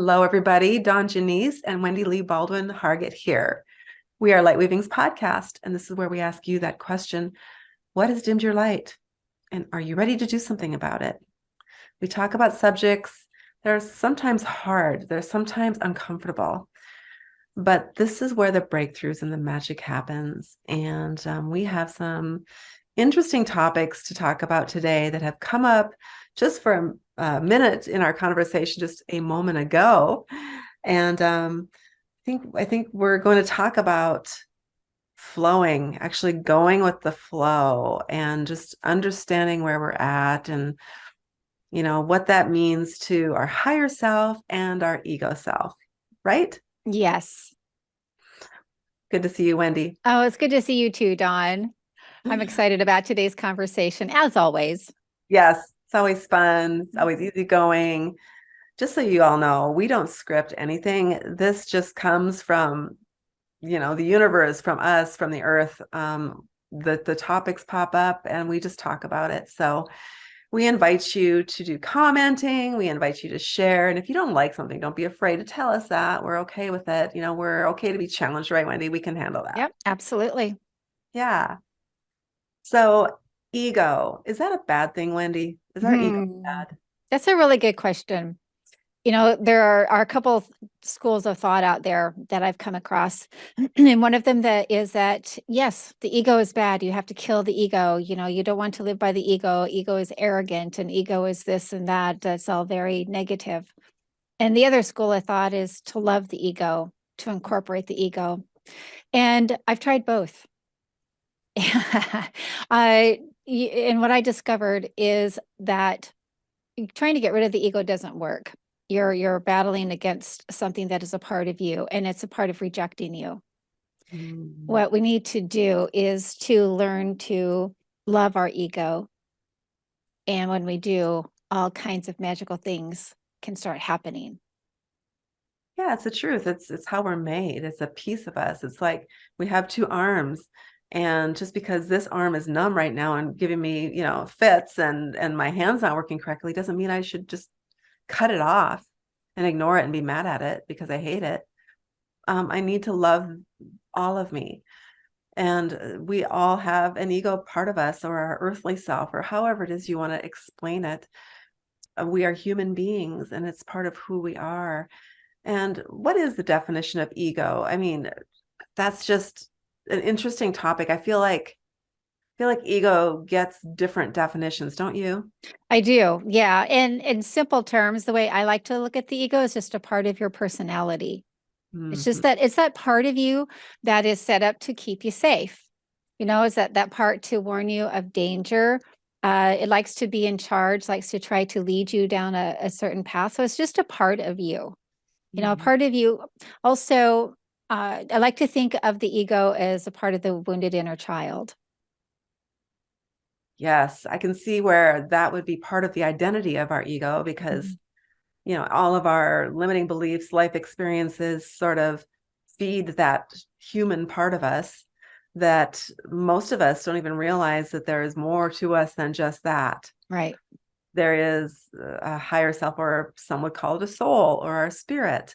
Hello, everybody. Dawn Janice and Wendy Lee Baldwin Hargett here. We are Lightweavings podcast, and this is where we ask you that question: what has dimmed your light? And are you ready to do something about it? We talk about subjects that are sometimes hard, they're sometimes uncomfortable, but this is where the breakthroughs and the magic happens. And we have some interesting topics to talk about today that have come up just for a minute in our conversation just a moment ago. And I think we're going to talk about flowing, actually going with the flow and just understanding where we're at and what that means to our higher self and our ego self, right? Yes. Good to see you, Wendy. Oh, it's good to see you too, Dawn. I'm excited about today's conversation, as always. Yes, it's always fun. It's always easygoing. Just so you all know, we don't script anything. This just comes from, the universe, from us, from the earth. The topics pop up and we just talk about it. So we invite you to do commenting. We invite you to share. And if you don't like something, don't be afraid to tell us that. We're okay with it. We're okay to be challenged, right, Wendy? We can handle that. Yep, absolutely. Yeah. So ego, is that a bad thing, Wendy? Is our ego bad? That's a really good question. There are a couple of schools of thought out there that I've come across. And one of them that is that, yes, the ego is bad. You have to kill the ego. You don't want to live by the ego. Ego is arrogant and ego is this and that. That's all very negative. And the other school of thought is to love the ego, to incorporate the ego. And I've tried both. And what I discovered is that trying to get rid of the ego doesn't work. You're battling against something that is a part of you, and it's a part of rejecting you. What we need to do is to learn to love our ego. And when we do, all kinds of magical things can start happening. Yeah, it's the truth. It's how we're made. It's a piece of us. It's like we have two arms. And just because this arm is numb right now and giving me, fits and my hand's not working correctly doesn't mean I should just cut it off and ignore it and be mad at it because I hate it. I need to love all of me. And we all have an ego part of us, or our earthly self, or however it is you want to explain it. We are human beings and it's part of who we are. And what is the definition of ego? I mean, that's just an interesting topic. I feel like ego gets different definitions, don't you? I do. Yeah. And in simple terms, the way I like to look at the ego is just a part of your personality. It's just Mhm. that it's that part of you that is set up to keep you safe. Is that part to warn you of danger. It likes to be in charge, likes to try to lead you down a certain path. So it's just a part of you. A Mhm. part of you. Also, I like to think of the ego as a part of the wounded inner child. Yes, I can see where that would be part of the identity of our ego because, Mhm. all of our limiting beliefs, life experiences sort of feed that human part of us that most of us don't even realize that there is more to us than just that. Right. There is a higher self, or some would call it a soul or our spirit,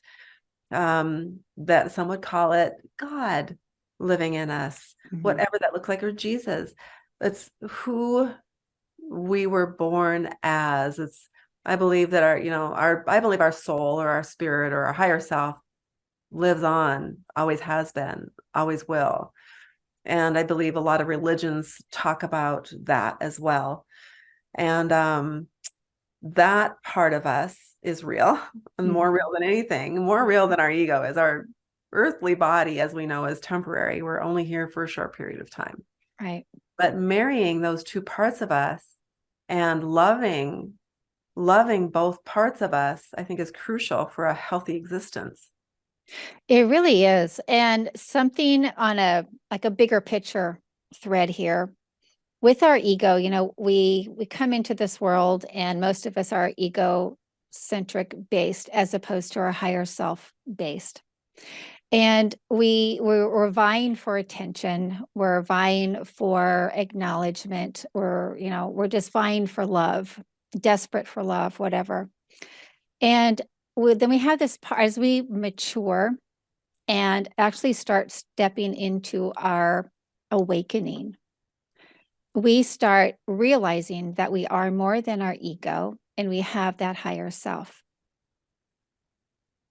that some would call it God living in us, Mhm. whatever that looks like, or Jesus. It's who we were born as. I believe that I believe our soul or our spirit or our higher self lives on, always has been, always will. And I believe a lot of religions talk about that as well. And that part of us is real and more Mhm. real than anything, more real than our ego is. Our earthly body, as we know, is temporary. We're only here for a short period of time. Right. But marrying those two parts of us and loving both parts of us, I think is crucial for a healthy existence. It really is. And something on a bigger picture thread here with our ego, we come into this world and most of us are ego-centric based as opposed to our higher self based. And we're vying for attention, we're vying for acknowledgement, we're just vying for love, desperate for love, whatever. And then we have this part as we mature and actually start stepping into our awakening. We start realizing that we are more than our ego and we have that higher self.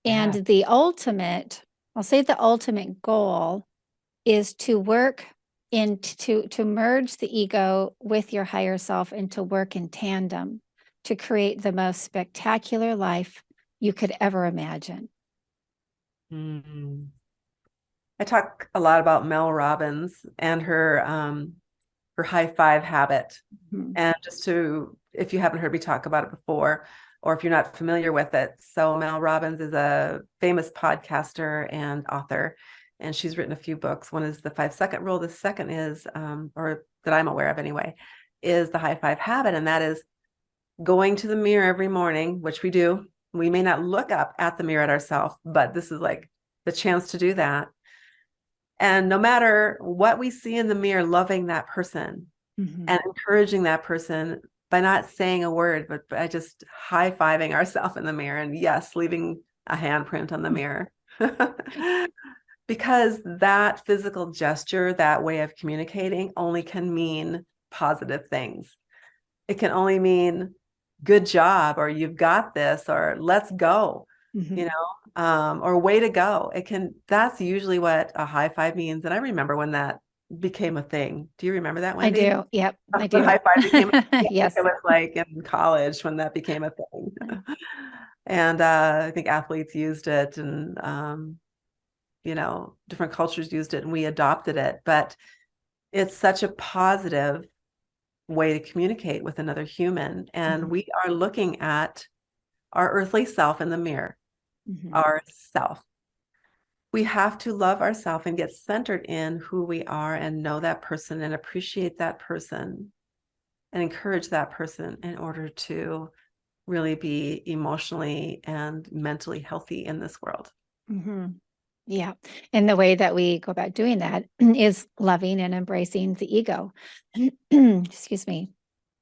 And Yeah. the ultimate, I'll say the ultimate goal is to work to merge the ego with your higher self and to work in tandem to create the most spectacular life you could ever imagine. Mm. I talk a lot about Mel Robbins and her high five habit. Mhm. And just to, if you haven't heard me talk about it before, or if you're not familiar with it, so Mel Robbins is a famous podcaster and author, and she's written a few books. One is the 5 second rule. The second is, or that I'm aware of anyway, is the high five habit. And that is going to the mirror every morning, which we do. We may not look up at the mirror at ourselves, but this is like the chance to do that. And no matter what we see in the mirror, loving that person Mhm. and encouraging that person by not saying a word, but by just high-fiving ourselves in the mirror and yes, leaving a handprint on the mirror. Because that physical gesture, that way of communicating only can mean positive things. It can only mean good job or you've got this or let's go, Mhm. or way to go. That's usually what a high five means. And I remember when that became a thing. Do you remember that, I Wendy? do. Yep, I When do. high five became, yeah, I think Yes. it was like in college when that became a thing. And I think athletes used it and, different cultures used it and we adopted it. But it's such a positive way to communicate with another human. And Mhm. we are looking at our earthly self in the mirror, Mhm. ourself. We have to love ourselves and get centered in who we are and know that person and appreciate that person and encourage that person in order to really be emotionally and mentally healthy in this world. Mhm. Yeah. And the way that we go about doing that is loving and embracing the ego. Excuse me.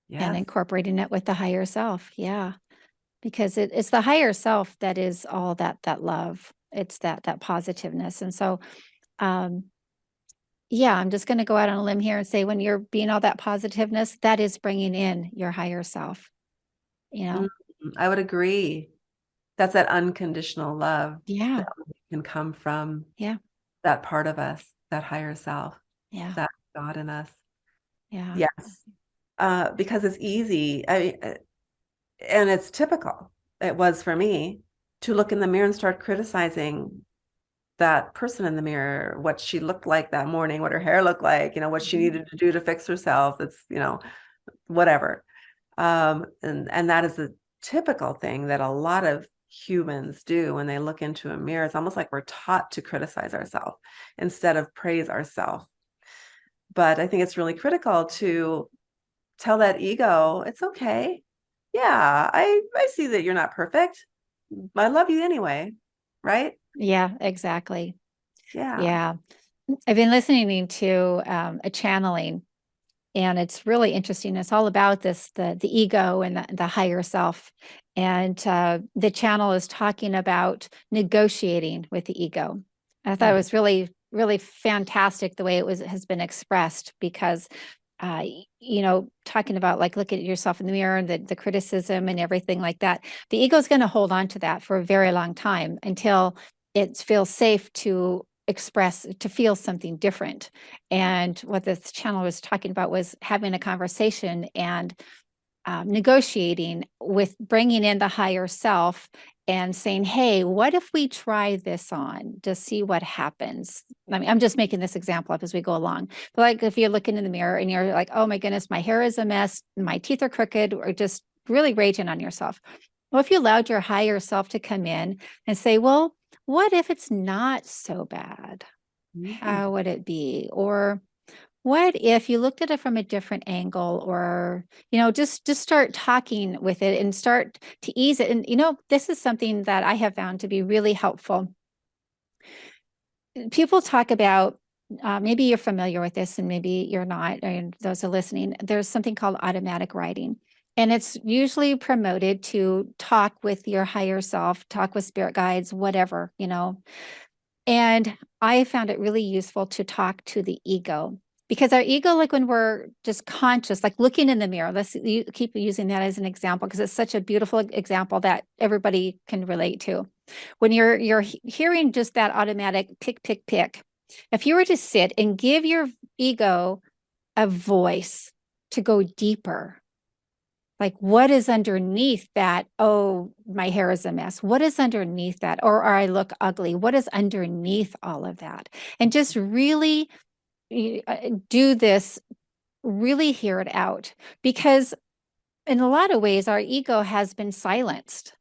And Yes. incorporating it with the higher self. Yeah. Because it's the higher self that is all that love. It's that positiveness. And so um yeah, I'm just going to go out on a limb here and say when you're being all that positiveness, that is bringing in your higher self, you Mm, know? I would agree. That's that unconditional love Yeah. that can come from Yeah. that part of us, that higher self, Yeah. that God in us. Yeah. Yes. Because it's easy. And it's typical. It was for me to look in the mirror and start criticizing that person in the mirror, what she looked like that morning, what her hair looked like, what she Mhm. needed to do to fix herself. It's, whatever. And that is a typical thing that a lot of humans do when they look into a mirror. It's almost like we're taught to criticize ourselves instead of praise ourselves. But I think it's really critical to tell that ego, it's okay. Yeah, I see that you're not perfect. I love you anyway, right? Yeah, exactly. Yeah. Yeah. I've been listening to a channeling and it's really interesting. It's all about the ego and the higher self. And the channel is talking about negotiating with the ego. I thought it Mm. was really, really fantastic the way has been expressed because talking about like look at yourself in the mirror and the criticism and everything like that. The ego is going to hold on to that for a very long time until it feels safe to feel something different. And what this channel was talking about was having a conversation and negotiating with bringing in the higher self and saying, hey, what if we try this on to see what happens? I mean, I'm just making this example up as we go along. But like if you're looking in the mirror and you're like, oh my goodness, my hair is a mess, my teeth are crooked, or just really raging on yourself. Well, if you allowed your higher self to come in and say, well, what if it's not so bad? Mm. How would it be? Or what if you looked at it from a different angle or, just start talking with it and start to ease it. And, this is something that I have found to be really helpful. People talk about, maybe you're familiar with this and maybe you're not, and those are listening. There's something called automatic writing. And it's usually promoted to talk with your higher self, talk with spirit guides, whatever, And I found it really useful to talk to the ego because our ego, like when we're just conscious, like looking in the mirror, you keep using that as an example because it's such a beautiful example that everybody can relate to. When you're hearing just that automatic pick, pick, pick, if you were to sit and give your ego a voice to go deeper, like what is underneath that? Oh, my hair is a mess. What is underneath that? Or I look ugly. What is underneath all of that? And just really do this, really hear it out. Because in a lot of ways, our ego has been silenced,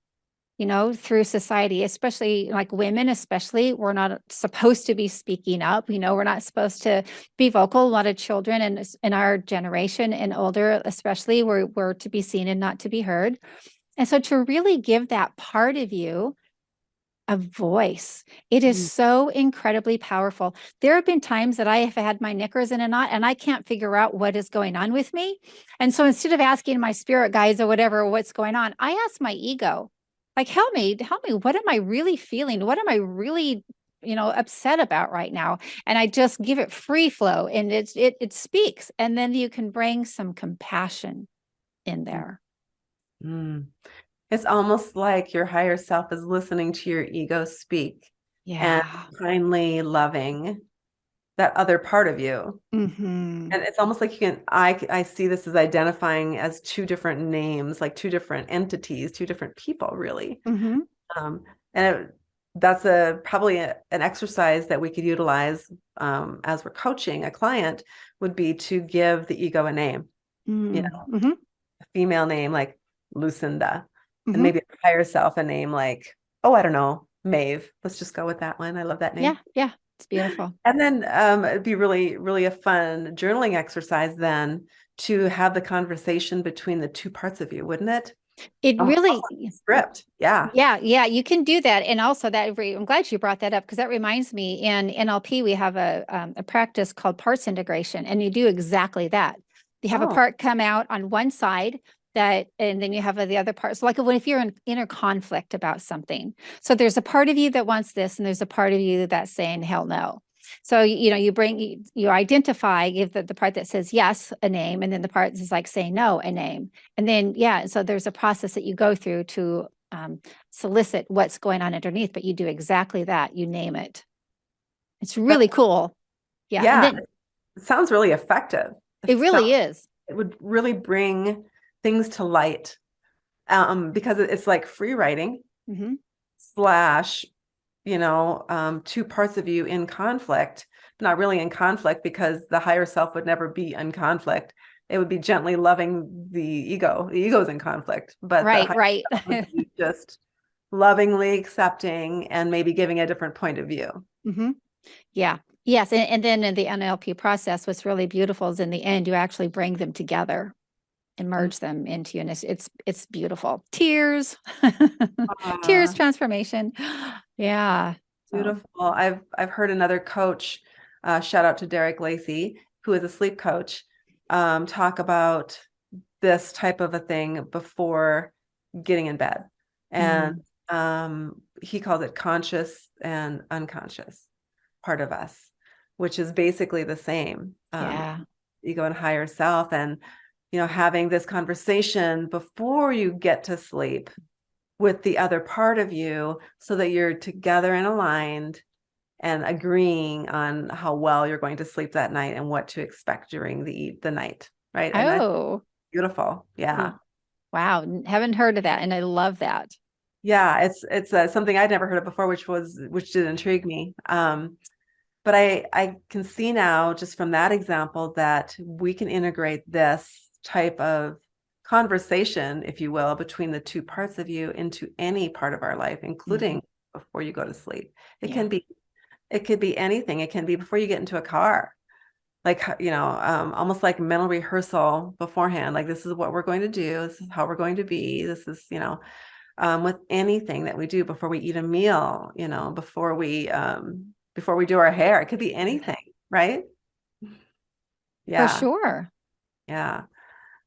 through society, especially like women, especially, we're not supposed to be speaking up. We're not supposed to be vocal. A lot of children in our generation and older, especially, we're to be seen and not to be heard. And so to really give that part of you a voice, it is Mm. so incredibly powerful. There have been times that I have had my knickers in a knot and I can't figure out what is going on with me. And so instead of asking my spirit guides or whatever, what's going on, I ask my ego, like, help me, what am I really feeling? What am I really, upset about right now? And I just give it free flow and it speaks. And then you can bring some compassion in there. Mm. It's almost like your higher self is listening to your ego speak and Yeah. kindly loving that other part of you. Mm-hmm. And it's almost like I see this as identifying as two different names, like two different entities, two different people, really. Mm-hmm. Um, and that's probably an exercise that we could utilize as we're coaching a client would be to give the ego a name, Mm-hmm. a female name like Lucinda, and Mm-hmm. maybe a higher self a name like, oh, I don't know, Maeve. Let's just go with that one. I love that Yeah. name. Yeah. It's beautiful. And then it'd be really, really a fun journaling exercise then to have the conversation between the two parts of you, wouldn't it? It Almost really, like a script. Yeah. yeah, you can do that. And also I'm glad you brought that up because that reminds me in NLP, we have a practice called parts integration, and you do exactly that. You have a Oh, part come out on one side and then you have the other part. So like if you're in inner conflict about something, so there's a part of you that wants this, and there's a part of you that's saying, hell no. So, you identify, give the part that says yes, a name, and then the part that's like say no, a name. And then, yeah, so there's a process that you go through to solicit what's going on underneath, but you do exactly that. You name it. It's but really cool. Yeah. And yeah, then it sounds really effective. it really is. It would really bring things to light because it's like free writing Hmm. slash, two parts of you in conflict, not really in conflict because the higher self would never be in conflict. It would be gently loving the ego. The ego's in conflict, but the Right, higher right. self would be just lovingly accepting and maybe giving a different point of view. Hmm. Yeah. Yes. And then in the NLP process, what's really beautiful is in the end, you actually bring them together and merge them into you. And it's beautiful. Tears, tears, Uh, transformation. Yeah. So, Beautiful. I've heard another coach, shout out to Derek Lacey, who is a sleep coach, talk about this type of a thing before getting in bed. And mm, he calls it conscious and unconscious part of us, which is basically the same. yeah. Ego and higher self. And, having this conversation before you get to sleep with the other part of you so that you're together and aligned and agreeing on how well you're going to sleep that night and what to expect during the night, right? And that's Oh, beautiful. Yeah. wow. Haven't heard of that. And I love that. Yeah, it's something I'd never heard of before, which did intrigue me. But I can see now just from that example that we can integrate this type of conversation, if you will, between the two parts of you into any part of our life, Mhm. including before you go to sleep. It Yeah. can be it could be anything. It can be before you get into a car, like almost like mental rehearsal beforehand. Like this is what we're going to do. This is how we're going to be. This is with anything that we do before we eat a meal, before we do our hair. It could be anything, right? For Yeah, sure. yeah.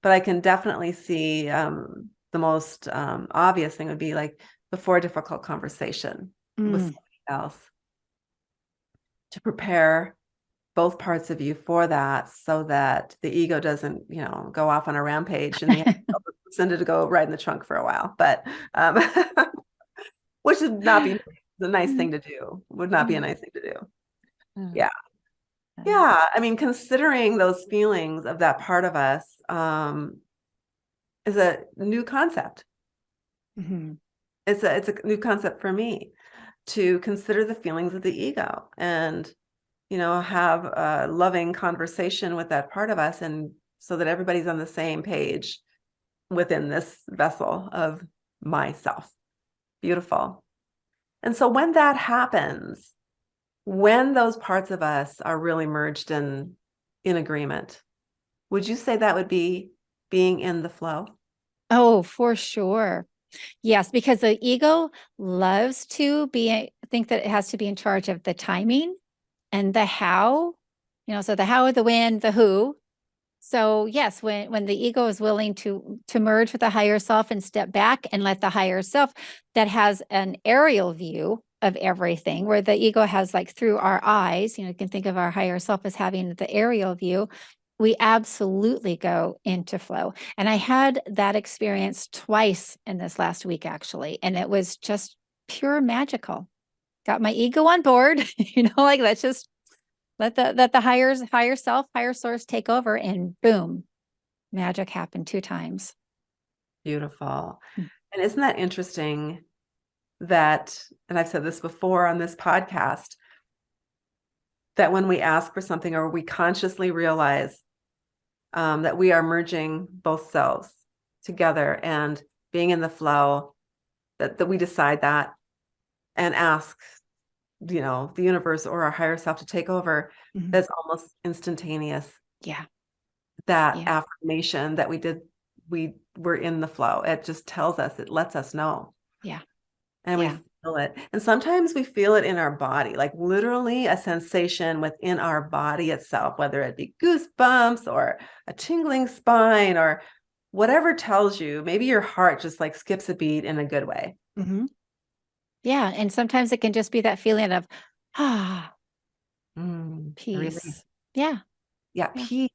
But I can definitely see the most obvious thing would be like before a difficult conversation with Mm. somebody else, to prepare both parts of you for that, so that the ego doesn't, go off on a rampage and send it to go right in the trunk for a while. But which would not be the nice thing to do. Would not be a nice thing to do. Mm. Yeah. Yeah. I mean, considering those feelings of that part of us is a new concept. Mhm. It's a new concept for me, to consider the feelings of the ego, and have a loving conversation with that part of us, and so that everybody's on the same page within this vessel of myself. Beautiful. And so when that happens, when those parts of us are really merged in agreement, would you say that would be being in the flow? Oh, for sure. Yes, because the ego loves to think that it has to be in charge of the timing and the how, so the how of the when, the who. So yes, when the ego is willing to merge with the higher self and step back and let the higher self that has an aerial view of everything, where the ego has like through our eyes, you can think of our higher self as having the aerial view, we absolutely go into flow. And I had that experience twice in this last week, actually, and it was just pure magical. Got my ego on board, like let's just let the higher self, higher source take over, and boom, magic happened 2 times. Beautiful. Mm. And isn't that interesting that, and I've said this before on this podcast, that when we ask for something or we consciously realize that we are merging both selves together and being in the flow, that we decide that and ask, the universe or our higher self to take over, Mhm. that's almost instantaneous. Yeah, That yeah, affirmation that we were in the flow. It just tells us, it lets us know. yeah, And we yeah. feel it. And sometimes we feel it in our body, like literally a sensation within our body itself, whether it be goosebumps or a tingling spine or whatever tells you. Maybe your heart just like skips a beat in a good way. Hmm. Yeah. And sometimes it can just be that feeling of, ah, Really? peace. Yeah, Yeah, yeah. peace.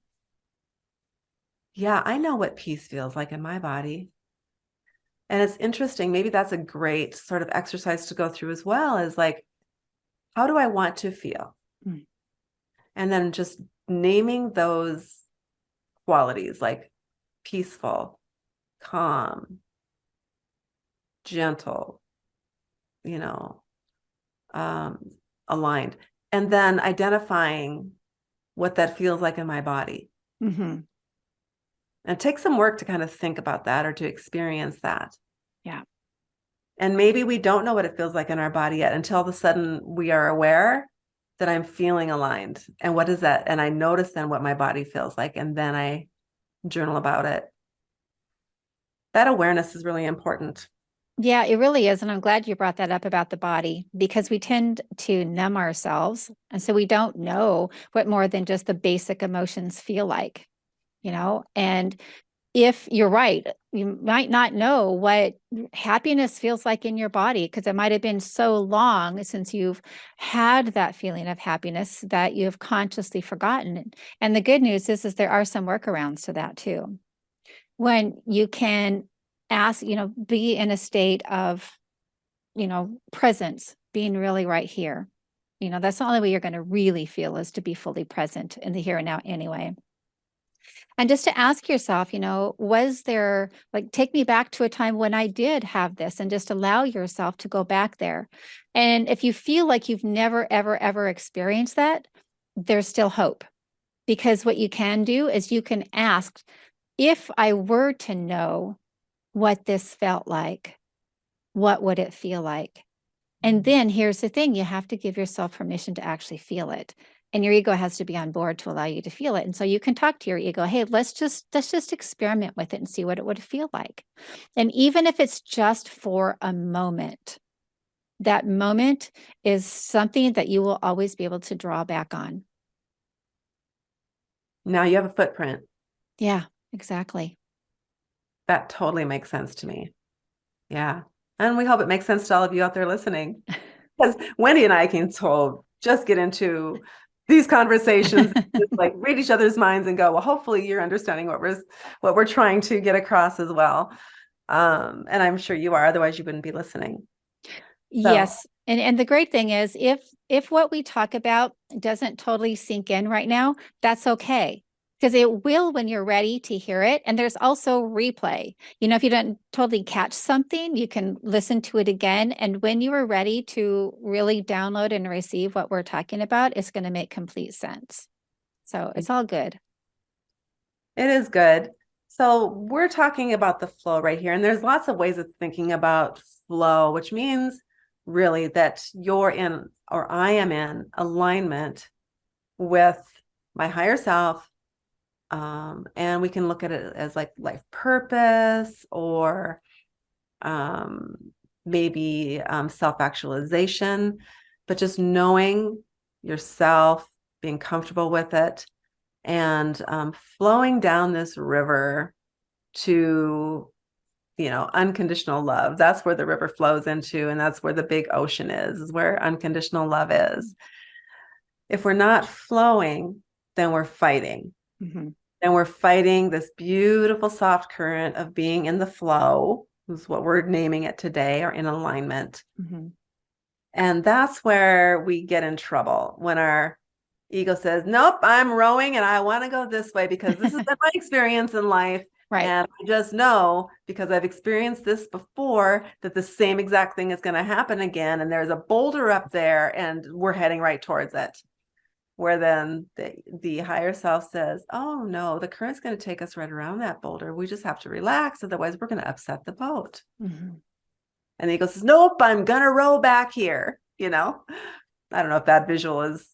Yeah, I know what peace feels like in my body. And it's interesting. Maybe that's a great sort of exercise to go through as well, is like, how do I want to feel? Mm. And then just naming those qualities, like peaceful, calm, gentle, you know, um, aligned, and then identifying what that feels like in my body. Hmm. And it takes some work to kind of think about that or to experience that. Yeah. And maybe we don't know what it feels like in our body yet until all of a sudden we are aware that I'm feeling aligned. And what is that? And I notice then what my body feels like. And then I journal about it. That awareness is really important. Yeah, it really is. And I'm glad you brought that up about the body, because we tend to numb ourselves. And so we don't know what more than just the basic emotions feel like, and if you're right, you might not know what happiness feels like in your body, because it might have been so long since you've had that feeling of happiness that you have consciously forgotten it. And the good news is there are some workarounds to that too. When you can ask, be in a state of, presence, being really right here. That's the only way you're going to really feel, is to be fully present in the here and now anyway. And just to ask yourself, was there, like, take me back to a time when I did have this, and just allow yourself to go back there. And if you feel like you've never, ever, ever experienced that, there's still hope. Because what you can do is you can ask, if I were to know what this felt like, what would it feel like? And then here's the thing, you have to give yourself permission to actually feel it. And your ego has to be on board to allow you to feel it. And so you can talk to your ego, hey, let's just experiment with it and see what it would feel like. And even if it's just for a moment, that moment is something that you will always be able to draw back on. Now you have a footprint. Yeah, Exactly. That totally makes sense to me. Yeah. And we hope it makes sense to all of you out there listening. Because Wendy and I can just get into these conversations, just like read each other's minds and go, well, hopefully you're understanding what we're trying to get across as well. And I'm sure you are, otherwise you wouldn't be listening. So Yes. And the great thing is if what we talk about doesn't totally sink in right now, that's okay. Because it will when you're ready to hear it. And there's also replay. If you don't totally catch something, you can listen to it again. And when you are ready to really download and receive what we're talking about, it's going to make complete sense. So it's all good. it is good. So we're talking about the flow right here. And there's lots of ways of thinking about flow, which means really that you're in, or I am in alignment with my higher self. And we can look at it as like life purpose or um, maybe self-actualization, but just knowing yourself, being comfortable with it, and flowing down this river to, unconditional love. That's where the river flows into, and that's where the big ocean is where unconditional love is. If we're not flowing, then we're fighting. Mm-hmm. And we're fighting this beautiful soft current of being in the flow, is what we're naming it today, or in alignment. Mm-hmm. And that's where we get in trouble when our ego says, nope, I'm rowing and I want to go this way because this has been my experience in life. Right. And I just know because I've experienced this before that the same exact thing is going to happen again. And there's a boulder up there and we're heading right towards it. Where then the higher self says, oh no, the current's going to take us right around that boulder. We just have to relax. Otherwise, we're going to upset the boat. Mm-hmm. And the ego says, nope, I'm going to row back here. I don't know if that visual is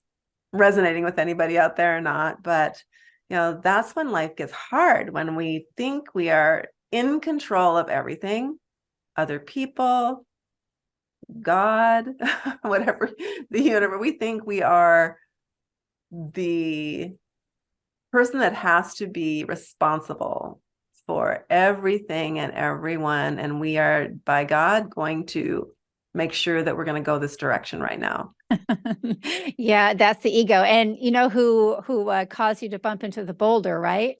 resonating with anybody out there or not, but that's when life gets hard, when we think we are in control of everything, other people, God, whatever, the universe. We think we are the person that has to be responsible for everything and everyone. And we are, by God, going to make sure that we're going to go this direction right now. Yeah, that's the ego. And who caused you to bump into the boulder, right?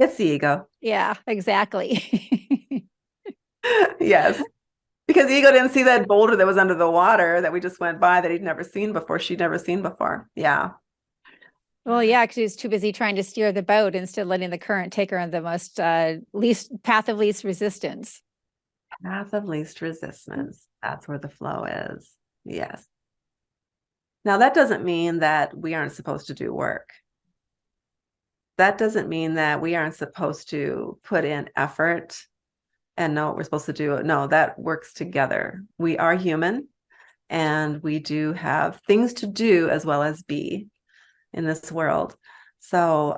It's the ego. Yeah, exactly. Yes. Because the ego didn't see that boulder that was under the water that we just went by that she'd never seen before. Yeah. Well, yeah, because she's too busy trying to steer the boat instead of letting the current take her on the most least path of least resistance. Path of least resistance. That's where the flow is. Yes. Now, that doesn't mean that we aren't supposed to do work. That doesn't mean that we aren't supposed to put in effort and know what we're supposed to do. No, that works together. We are human and we do have things to do as well as be in this world. So,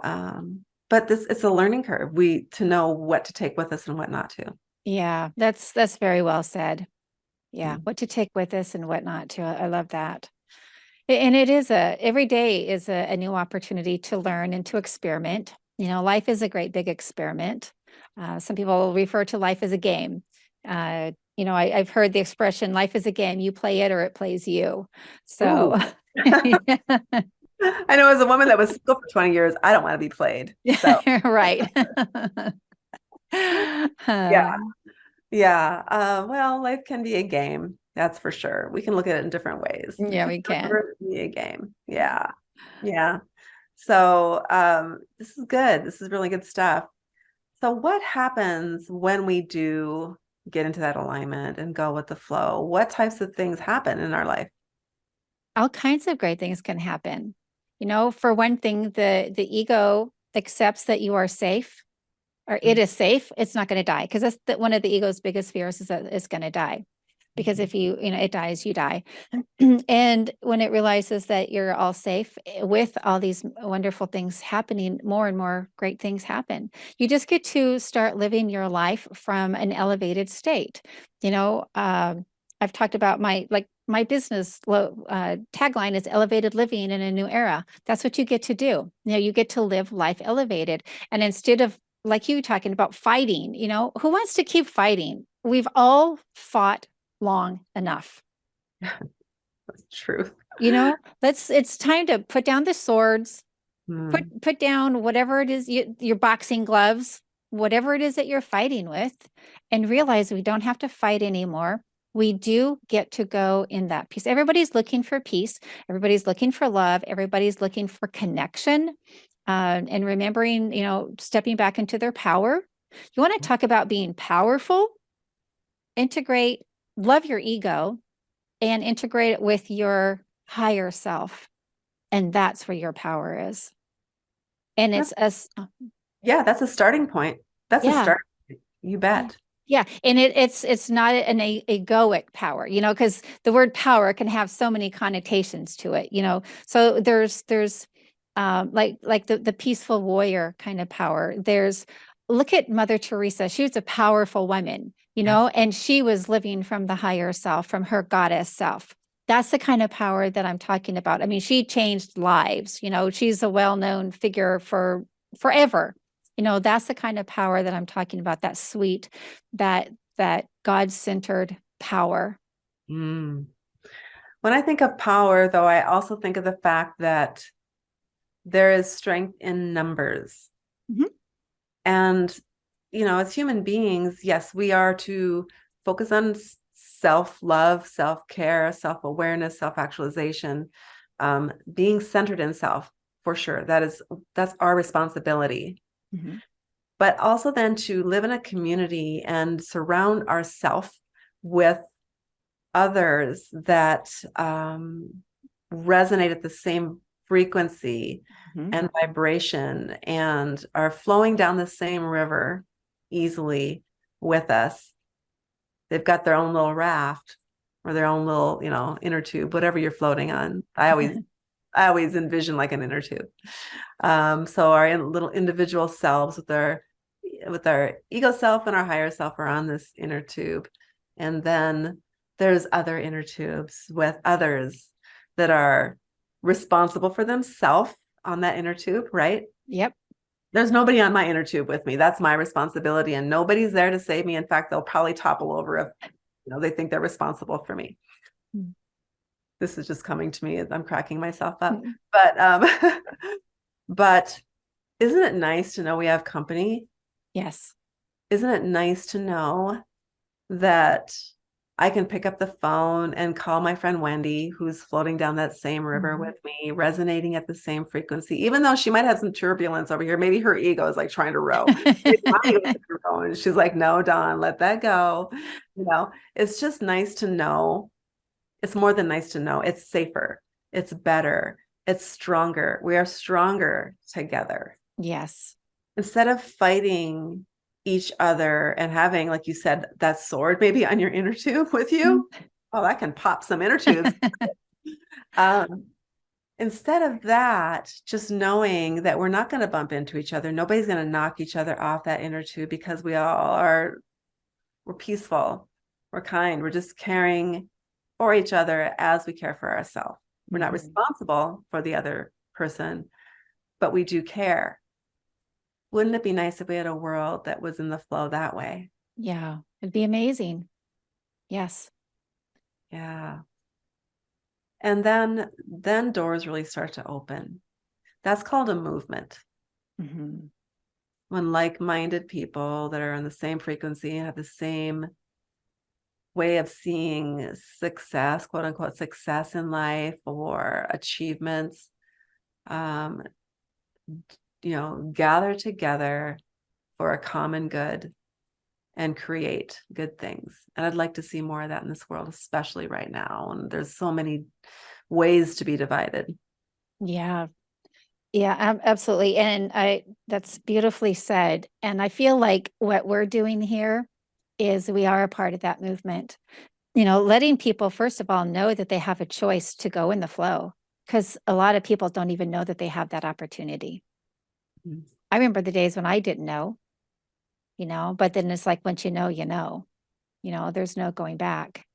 but it's a learning curve. To know what to take with us and what not to. Yeah, that's very well said. Yeah, what to take with us and what not to. I love that. And it is every day is a new opportunity to learn and to experiment. Life is a great big experiment. Some people refer to life as a game. I've heard the expression, life is a game, you play it or it plays you. So, I know as a woman that was single for 20 years, I don't want to be played. So, right. yeah. Yeah. Well, life can be a game. That's for sure. We can look at it in different ways. Yeah, we can. Be a game. Yeah. Yeah. So this is good. This is really good stuff. So what happens when we do get into that alignment and go with the flow? What types of things happen in our life? All kinds of great things can happen. For one thing, the ego accepts that you are safe or it is safe. It's not going to die because that's one of the ego's biggest fears is that it's going to die. Because if it dies, you die. And when it realizes that you're all safe with all these wonderful things happening, more and more great things happen. You just get to start living your life from an elevated state. I've talked about my business tagline is elevated living in a new era. That's what you get to do. You get to live life elevated. And instead of like you talking about fighting, who wants to keep fighting? We've all fought long enough. That's truth. It's time to put down the swords, Mm. put down whatever it is, your boxing gloves, whatever it is that you're fighting with, and realize we don't have to fight anymore. We do get to go in that peace. Everybody's looking for peace. Everybody's looking for love. Everybody's looking for connection, and remembering, stepping back into their power. You want to talk about being powerful? Integrate, love your ego, and integrate it with your higher self. And that's where your power is. And it's us. Yeah, that's a starting point. That's a Yeah. start. You bet. Yeah. And it's not an egoic power, because the word power can have so many connotations to it, So there's like the peaceful warrior kind of power. Look at Mother Teresa. She was a powerful woman, Yes. and she was living from the higher self, from her goddess self. That's the kind of power that I'm talking about. I mean, she changed lives, she's a well-known figure for forever. That's the kind of power that I'm talking about, that sweet, that God-centered power. Mm. When I think of power, though, I also think of the fact that there is strength in numbers. Mhm. And, as human beings, yes, we are to focus on self-love, self-care, self-awareness, self-actualization, being centered in self, for sure. That's our responsibility. Mhm. But also then to live in a community and surround ourselves with others that resonate at the same frequency Mhm. and vibration and are flowing down the same river easily with us. They've got their own little raft or their own little, inner tube, whatever you're floating on. I always envision like an inner tube. So our little individual selves with our ego self and our higher self are on this inner tube. And then there's other inner tubes with others that are responsible for themselves on that inner tube, right? Yep. There's nobody on my inner tube with me. That's my responsibility. And nobody's there to save me. In fact, they'll probably topple over if they think they're responsible for me. Mm. This is just coming to me as I'm cracking myself up. Mm. But but isn't it nice to know we have company? Yes. Isn't it nice to know that I can pick up the phone and call my friend Wendy, who's floating down that same river Mhm. with me, resonating at the same frequency, even though she might have some turbulence over here. Maybe her ego is like trying to row. Maybe my ego is rowing. She's like, no, Dawn, let that go. It's just nice to know. It's more than nice to know. It's safer. It's better. It's stronger. We are stronger together. Yes. Instead of fighting each other and having, like you said, that sword maybe on your inner tube with you. Oh, that can pop some inner tubes. um, Instead of that, just knowing that we're not going to bump into each other. Nobody's going to knock each other off that inner tube because we're peaceful. We're kind. We're just caring for each other as we care for ourselves. We're not Mhm. responsible for the other person, but we do care. Wouldn't it be nice if we had a world that was in the flow that way? Yeah. It'd be amazing. Yes. Yeah. And then doors really start to open. That's called a movement. Mhm. When like-minded people that are on the same frequency and have the same way of seeing success, quote unquote, success in life or achievements, um, gather together for a common good and create good things. And I'd like to see more of that in this world, especially right now. And there's so many ways to be divided. Yeah. Yeah, absolutely. And that's beautifully said. And I feel like what we're doing here is we are a part of that movement. Letting people, first of all, know that they have a choice to go in the flow, because a lot of people don't even know that they have that opportunity. Mhm. I remember the days when I didn't know, but then it's like, once there's no going back.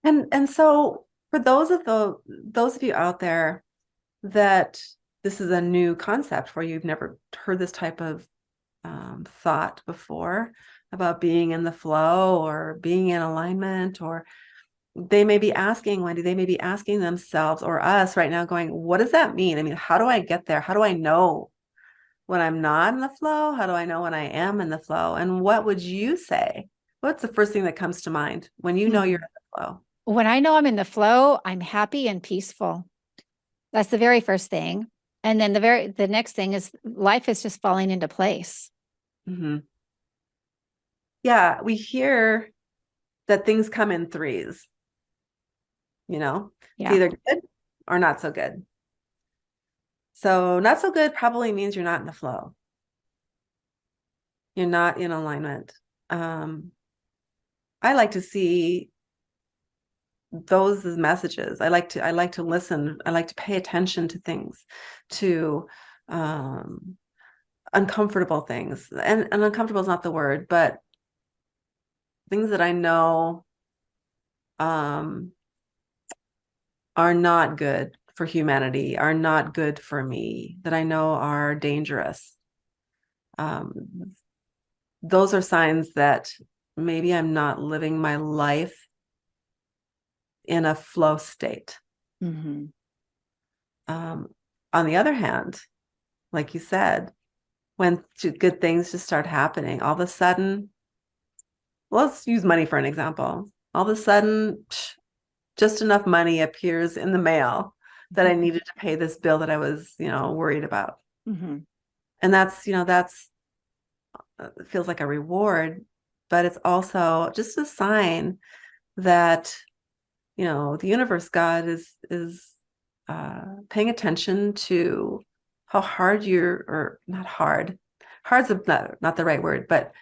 And so for those of you out there that this is a new concept for you, you've never heard this type of thought before about being in the flow or being in alignment, or they may be asking, Wendy, they may be asking themselves or us right now going, what does that mean? I mean, how do I get there? How do I know when I'm not in the flow? How do I know when I am in the flow? And what would you say? What's the first thing that comes to mind when you know you're in the flow? When I know I'm in the flow, I'm happy and peaceful. That's the very first thing. And then the next thing is life is just falling into place. Mm-hmm. Yeah, we hear that things come in threes, it's Yeah. either good or not so good. So not so good probably means you're not in the flow. You're not in alignment. I like to see those as messages. I like to listen. I like to pay attention to things, to uncomfortable things. And uncomfortable is not the word, but things that I know um, are not good for humanity, are not good for me, that I know are dangerous. Those are signs that maybe I'm not living my life in a flow state. Mm-hmm. On the other hand, like you said, when good things just start happening, all of a sudden, let's use money for an example. All of a sudden, just enough money appears in the mail that I needed to pay this bill that I was, worried about. Mm-hmm. And that's feels like a reward, but it's also just a sign that, the universe, God is paying attention to how hard or not hard. Hard's not the right word, but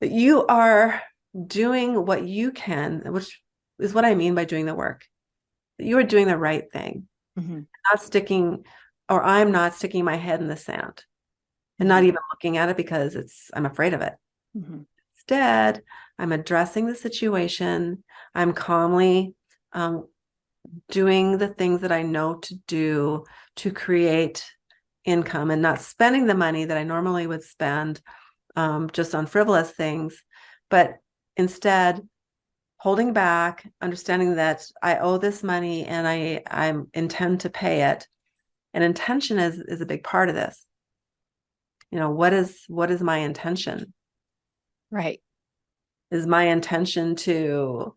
that you are doing what you can, which is what I mean by doing the work. You are doing the right thing, Mm-hmm. not sticking, or I'm not sticking my head in the sand and not even looking at it because I'm afraid of it. Mm-hmm. Instead, I'm addressing the situation. I'm calmly doing the things that I know to do to create income and not spending the money that I normally would spend just on frivolous things, but instead holding back, understanding that I owe this money and I intend to pay it. And intention is a big part of this. What is my intention? Right. Is my intention to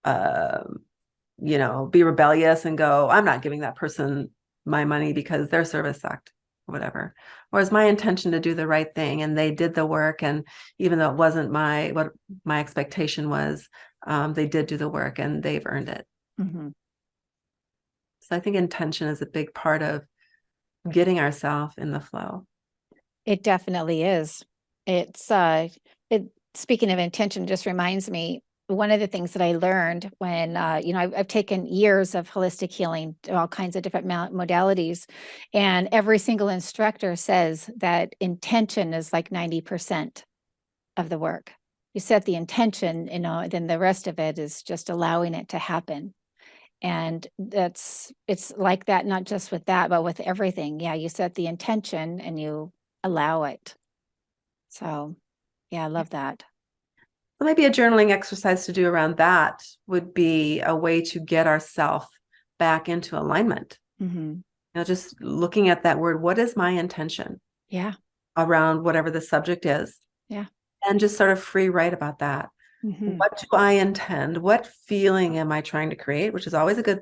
be rebellious and go, I'm not giving that person my money because their service sucked, or whatever? Or is my intention to do the right thing and they did the work, and even though it wasn't what my expectation was, they did do the work and they've earned it. Mm-hmm. So I think intention is a big part of getting ourselves in the flow. It definitely is. It's speaking of intention, just reminds me one of the things that I learned when I've taken years of holistic healing, all kinds of different modalities, and every single instructor says that intention is like 90% of the work. You set the intention, then the rest of it is just allowing it to happen. And it's like that, not just with that, but with everything. Yeah, you set the intention and you allow it. So, yeah, I love that. So maybe a journaling exercise to do around that would be a way to get ourselves back into alignment. Mm-hmm. Just looking at that word, what is my intention? Yeah. Around whatever the subject is. Yeah. And just sort of free write about that. Mm-hmm. What do I intend? What feeling am I trying to create? Which is always a good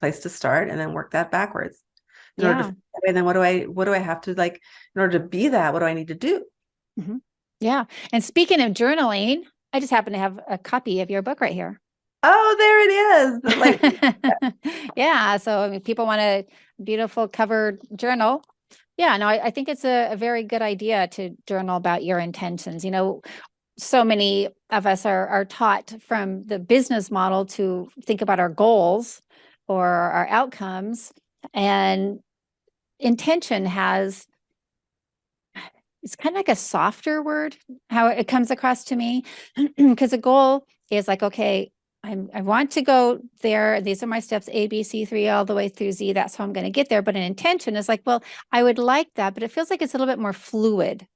place to start, and then work that backwards. In order to, then what do I have to, like, in order to be that, what do I need to do? Mm-hmm. Yeah. And speaking of journaling, I just happen to have a copy of your book right here. Oh, there it is. Yeah. So, I mean, people want a beautiful covered journal. Yeah, no, I think it's a very good idea to journal about your intentions. So many of us are taught from the business model to think about our goals or our outcomes. And intention it's kind of like a softer word, how it comes across to me, because a goal is like, okay, I want to go there. These are my steps, A, B, C, 3, all the way through Z. That's how I'm going to get there. But an intention is like, well, I would like that, but it feels like it's a little bit more fluid.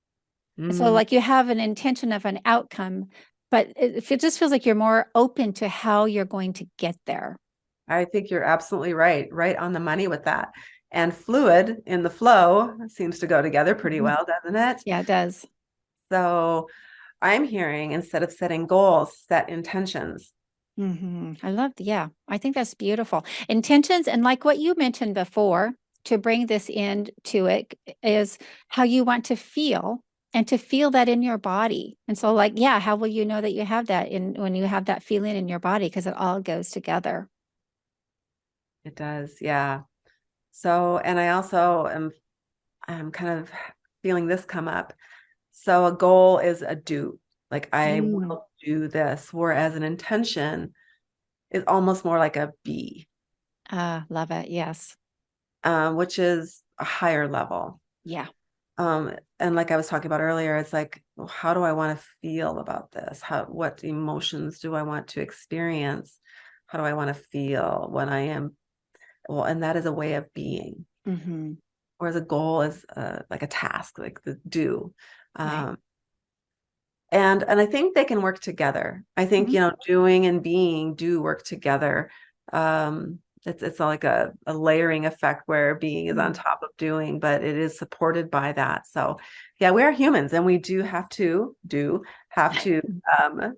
So like you have an intention of an outcome, but it just feels like you're more open to how you're going to get there. I think you're absolutely right, right on the money with that. And fluid in the flow seems to go together pretty well, doesn't it? Yeah, it does. So I'm hearing instead of setting goals, set intentions. I love, yeah, I think that's beautiful. Intentions, and like what you mentioned before, to bring this into it is how you want to feel and to feel that in your body. And so, like, yeah, how will you know that you have that in when you have that feeling in your body? Because it all goes together. It does, yeah. So, and I also am I'm kind of feeling this come up. So a goal is a do, like I Mm. will do this, whereas an intention is almost more like a be, Love it. Yes. which is a higher level. Yeah. And like I was talking about earlier, it's like, well, how do I want to feel about this? What emotions do I want to experience? How do I want to feel when I am, well, and that is a way of being. hmm Whereas a goal is like a task, like the do. Right. Um, and I think they can work together. I think, hmm doing and being do work together. It's like a layering effect where being is on top of doing, but it is supported by that. So yeah, we are humans and we do have to um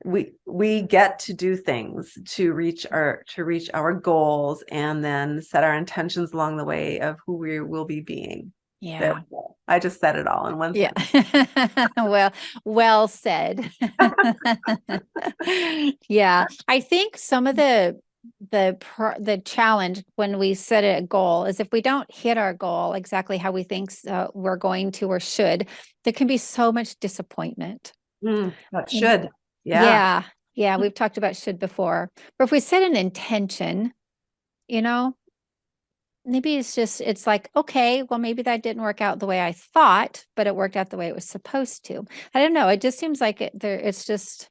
we get to do things to reach our goals and then set our intentions along the way of who we will be being. There Yeah. we go. I just said it all in one Yeah. sentence. Well said. Yeah. I think some of the challenge when we set a goal is if we don't hit our goal exactly how we think we're going to or should, there can be so much disappointment. That And should. Yeah. yeah, yeah, we've talked about should before. But if we set an intention, you know, maybe it's like, okay, well, maybe that didn't work out the way I thought, but it worked out the way it was supposed to. I don't know. It just seems like it's just,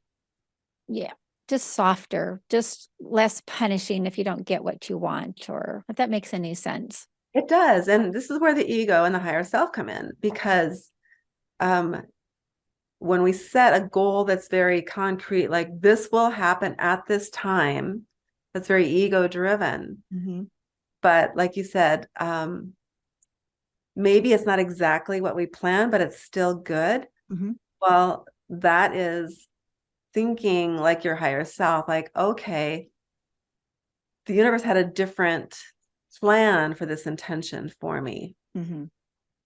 yeah, just softer, just less punishing if you don't get what you want, or if that makes any sense. It does. And this is where the ego and the higher self come in because um, when we set a goal that's very concrete, like this will happen at this time, that's very ego driven. Mm-hmm. But like you said, maybe it's not exactly what we planned, but it's still good. Mm-hmm. Well, that is thinking like your higher self, like, okay, the universe had a different plan for this intention for me, Mm-hmm.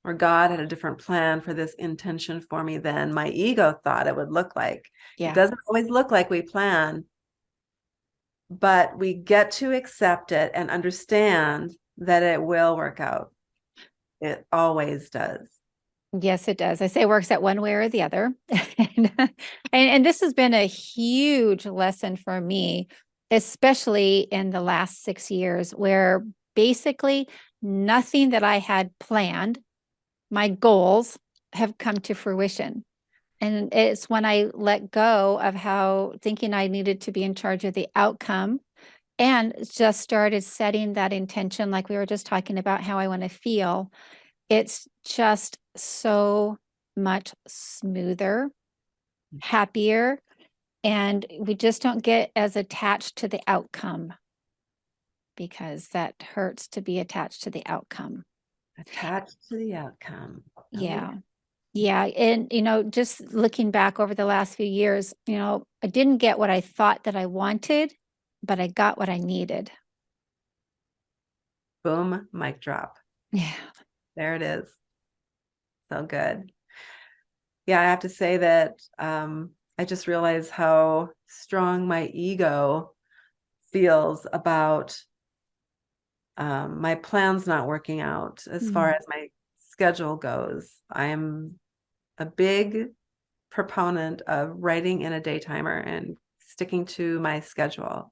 or God had a different plan for this intention for me than my ego thought it would look like. It Yeah. doesn't always look like we plan, but we get to accept it and understand that it will work out. It always does. Yes, it does. I say it works out one way or the other. And this has been a huge lesson for me, especially in the last 6 years, where basically nothing that I had planned, my goals have come to fruition. And it's when I let go of how thinking I needed to be in charge of the outcome and just started setting that intention, like we were just talking about how I want to feel. It's just so much smoother, happier, and we just don't get as attached to the outcome because that hurts to be attached to the outcome. Attached to the outcome. Oh, Yeah. Yeah. And, just looking back over the last few years, I didn't get what I thought that I wanted, but I got what I needed. boom, mic drop. Yeah. There it is. So good. Yeah, I have to say that I just realized how strong my ego feels about my plans not working out as far Mm. as my schedule goes. I am a big proponent of writing in a day timer and sticking to my schedule.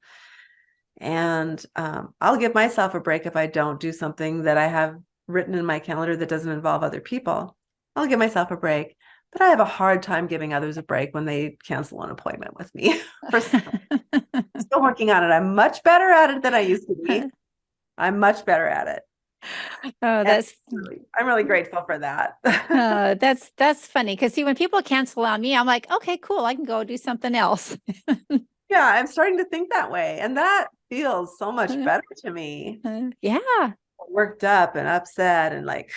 And I'll give myself a break if I don't do something that I have written in my calendar that doesn't involve other people. I'll give myself a break, but I have a hard time giving others a break when they cancel an appointment with me. Still working on it. I'm much better at it than I used to be. I'm much better at it. Oh, And I'm really grateful for that. that's funny. Because see, when people cancel on me, I'm like, okay, cool. I can go do something else. Yeah, I'm starting to think that way. And that feels so much better to me. Yeah. Worked up and upset and like,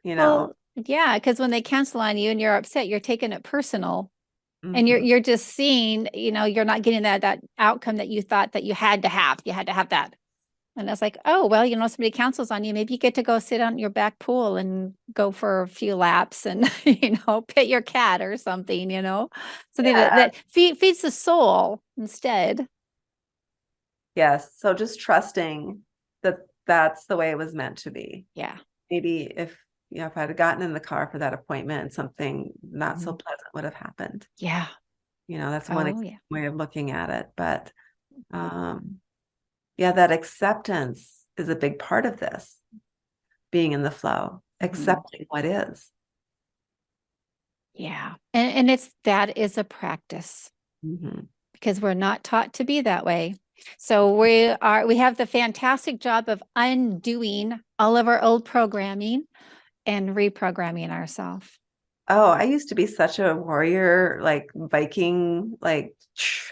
you know. Well, yeah, because when they cancel on you and you're upset, you're taking it personal. And you're Mhm. you're just seeing, you're not getting that outcome that you thought that you had to have. You had to have that. And it's like, oh, well, somebody cancels on you. Maybe you get to go sit on your back pool and go for a few laps and, pet your cat or something. Something that, Yeah. that feeds the soul instead. Yes. So just trusting that that's the way it was meant to be. Yeah. Maybe if I'd gotten in the car for that appointment, something not so Mhm. pleasant would have happened. Yeah. That's one Oh, yeah. way of looking at it. But um, yeah, that acceptance is a big part of this, being in the flow, Mhm. accepting what is. Yeah. And that is a practice Mhm. because we're not taught to be that way. So we have the fantastic job of undoing all of our old programming and reprogramming ourselves. Oh, I used to be such a warrior, like Viking, like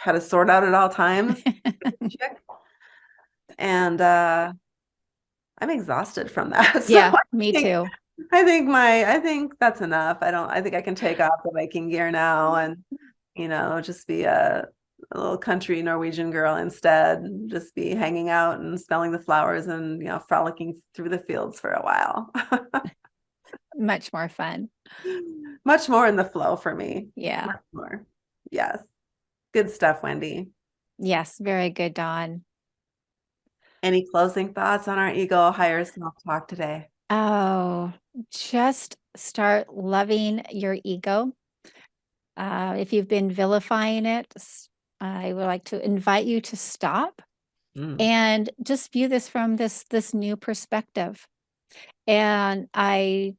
had a sword out at all times. Chick. And I'm exhausted from that. So Yeah, me think too. I think that's enough. I think I can take off the Viking gear now and, just be a little country Norwegian girl instead, and just be hanging out and smelling the flowers and, frolicking through the fields for a while. Much more fun. Much more in the flow for me. Yeah. Much more. Yes. Good stuff, Wendy. Yes, very good, Dawn. Any closing thoughts on our ego higher self talk today? Oh, just start loving your ego. If you've been vilifying it, I would like to invite you to stop Mm. and just view this from this new perspective. And I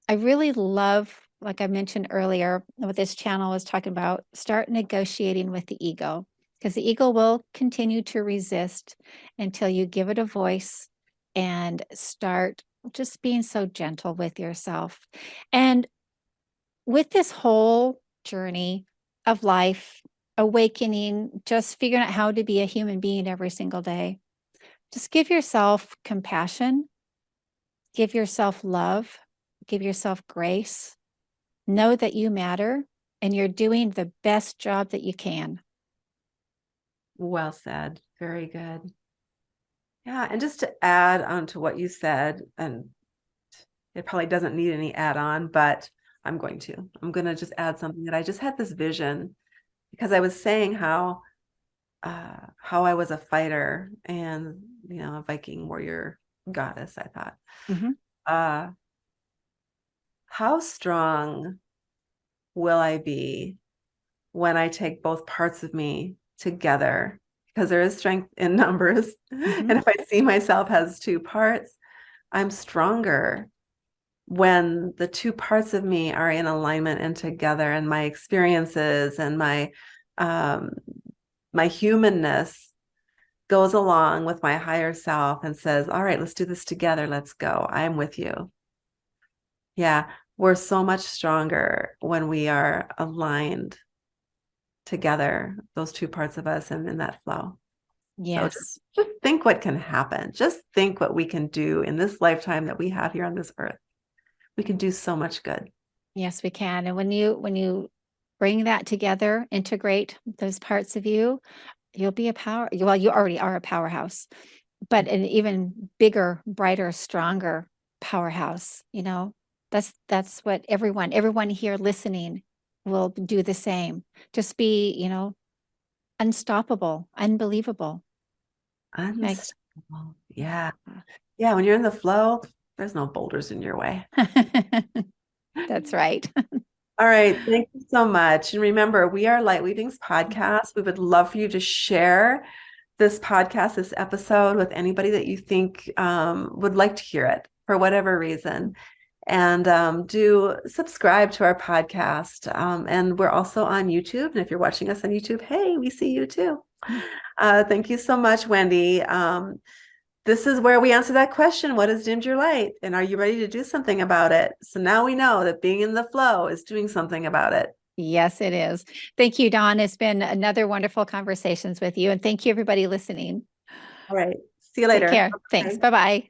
really love, like I mentioned earlier, what this channel was talking about, start negotiating with the ego because the ego will continue to resist until you give it a voice and start just being so gentle with yourself. And with this whole journey of life, awakening, just figuring out how to be a human being every single day, just give yourself compassion, give yourself love, give yourself grace. Know that you matter and you're doing the best job that you can. Well said. Very good. Yeah. And just to add on to what you said, and it probably doesn't need any add on, but I'm going to. I'm going to just add something that I just had this vision because I was saying how I was a fighter and, a Viking warrior goddess, I thought. Mhm. Uh, how strong will I be when I take both parts of me together? Because there is strength in numbers. Mhm. And if I see myself as two parts, I'm stronger when the two parts of me are in alignment and together, and my experiences and um, my humanness goes along with my higher self and says, all right, let's do this together. Let's go. I'm with you. Yeah, we're so much stronger when we are aligned together, those two parts of us and in that flow. So Yes. just think what can happen. Just think what we can do in this lifetime that we have here on this earth. We can do so much good. Yes, we can. And when you bring that together, integrate those parts of you, you'll be a power. Well, you already are a powerhouse, but an even bigger, brighter, stronger powerhouse. That's what everyone here listening will do the same. Just be, unstoppable, unbelievable. Like, Unstoppable. Yeah. Yeah. When you're in the flow, there's no boulders in your way. that's right. All right. Thank you so much. And remember, we are Lightweavings podcast. We would love for you to share this podcast, this episode with anybody that you think would like to hear it for whatever reason. And do subscribe to our podcast. And we're also on YouTube. And if you're watching us on YouTube, hey, we see you too. Thank you so much, Wendy. this is where we answer that question. What has dimmed your light? And are you ready to do something about it? So now we know that being in the flow is doing something about it. Yes, it is. Thank you, Dawn. It's been another wonderful conversations with you. And thank you, everybody listening. All right. See you Take later. care. Thanks. Bye. Bye-bye.